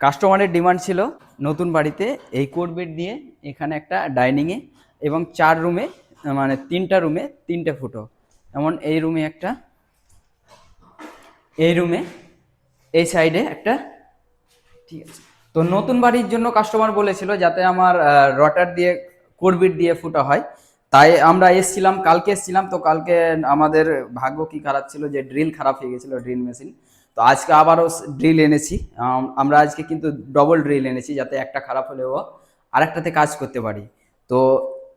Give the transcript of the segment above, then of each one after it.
কাস্টমারের ডিমান্ড ছিল নতুন বাড়িতে এই কোট বেড দিয়ে এখানে একটা ডাইনিংয়ে এবং 4 রুমে, মানে 3টা রুমে 3টে ফুটো, যেমন এই রুমে একটা, এই রুমে, এই সাইডে একটা। ঠিক আছে, তো নতুন বাড়ির জন্য কাস্টমার বলেছিল যাতে আমার রটার দিয়ে কোট বেড দিয়ে ফুটা হয়, তাই আমরা এসছিলাম, কালকে এসছিলাম। তো কালকে আমাদের ভাগ্য কি খারাপ ছিল যে ড্রিল খারাপ হয়ে গেছিলো, ড্রিল মেশিন। তো আজকে আবারও ড্রিল এনেছি, আমরা আজকে কিন্তু ডবল ড্রিল এনেছি যাতে একটা খারাপ হলেও আরেকটাতে কাজ করতে পারি। তো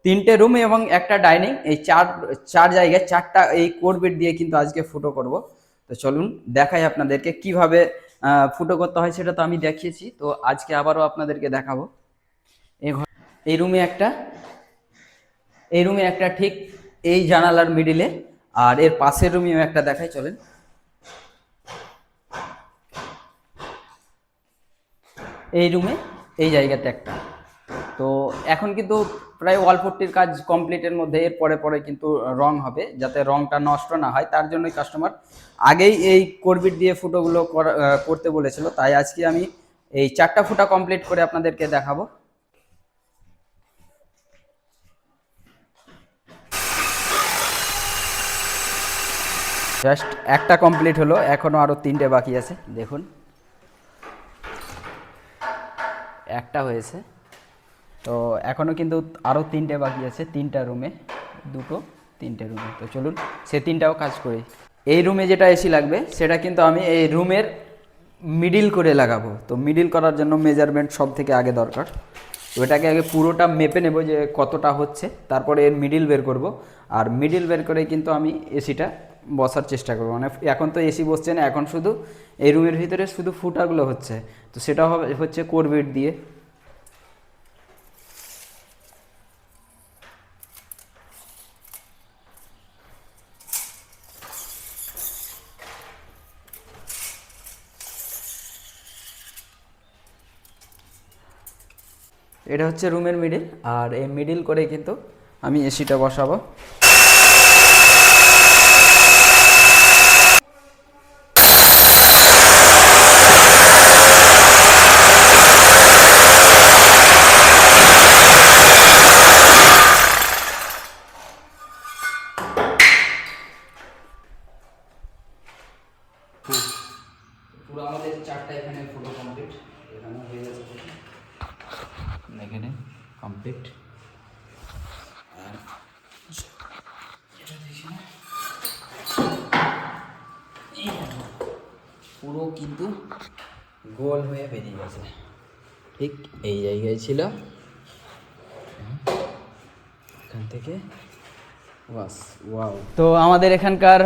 3টে রুম এবং একটা ডাইনিং, এই চার জায়গায় 4টা এই কোট বেড দিয়ে কিন্তু আজকে ফুটো করব। তো চলুন দেখাই আপনাদেরকে কিভাবে ফুটো করতে হয়, সেটা তো আমি দেখিয়েছি, তো আজকে আবারও আপনাদেরকে দেখাবো। এই রুমে একটা, এই রুমে একটা, ঠিক এই জানালার মিডিলে, আর এর পাশের রুমেও একটা দেখাই, চলেন। এই রুমে এই জায়গাতে একটা। তো এখন কিন্তু প্রায় ওয়াল পুট্টির কাজ কমপ্লিটের মধ্যে, এর পরে পরে কিন্তু রং হবে, যাতে রংটা নষ্ট না হয় তার জন্যই কাস্টমার আগেই এই কোরবিট দিয়ে ফুটোগুলো করতে বলেছিল। তাই আজকে আমি এই 4টা ফুটা কমপ্লিট করে আপনাদেরকে দেখাবো। জাস্ট একটা কমপ্লিট হলো, এখনো আরো 3টে বাকি আছে, দেখুন একটা হয়েছে, তো এখনো কিন্তু আরো 3টে বাকি আছে, 3টা রুমে, 3টে রুমে। তো চলুন সে 3টাও কাজ করি। এই রুমে যেটা এসি লাগবে সেটা কিন্তু আমি এই রুমের মিডিল করে লাগাবো। তো মিডিল করার জন্য মেজারমেন্ট সব থেকে আগে দরকার। তো এটাকে আগে পুরোটা মেপে নেব যে কতটা হচ্ছে, তারপরে এর মিডিল বের করব। আর মিডিল বের করে কিন্তু আমি এসিটা বসার চেষ্টা করবো। মানে এখন তো এসি বসছে না, এখন শুধু এই রুমের ভিতরে শুধু ফুটাগুলো হচ্ছে, তো সেটা হচ্ছে কোরবিট দিয়ে। এটা হচ্ছে রুমের মিডিল, আর এই মিডিল করে কিন্তু আমি এসিটা বসাবো। পুরো আমাদের 4টা এখানে ফুটো কমপ্লিট, এখানে হয়ে গেছে, এখানে কমপ্লিট। আর এটা দেখি না, পুরো কিন্তু গোল হয়ে বেরিয়ে গেছে, ঠিক এই জায়গায় ছিল, এখান থেকে বাস। ওয়াও, তো আমাদের এখানকার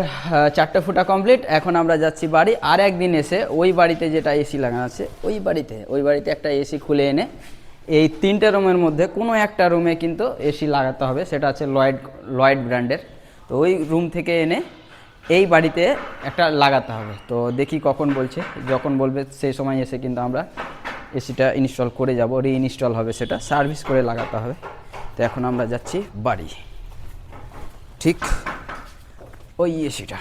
4টা ফুটা কমপ্লিট। এখন আমরা যাচ্ছি বাড়ি, আর একদিন এসে ওই বাড়িতে যেটা এসি লাগানো আছে ওই বাড়িতে একটা এসি খুলে এনে এই 3টে রুমের মধ্যে কোনো একটা রুমে কিন্তু এসি লাগাতে হবে, সেটা আছে লয়েড ব্র্যান্ডের। তো ওই রুম থেকে এনে এই বাড়িতে একটা লাগাতে হবে। তো দেখি কখন বলছে, যখন বলবে সেই সময় এসে কিন্তু আমরা এসিটা ইনস্টল করে যাব, রিইনস্টল হবে, সেটা সার্ভিস করে লাগাতে হবে। তো এখন আমরা যাচ্ছি বাড়ি, ঠিক ওই এসিটা।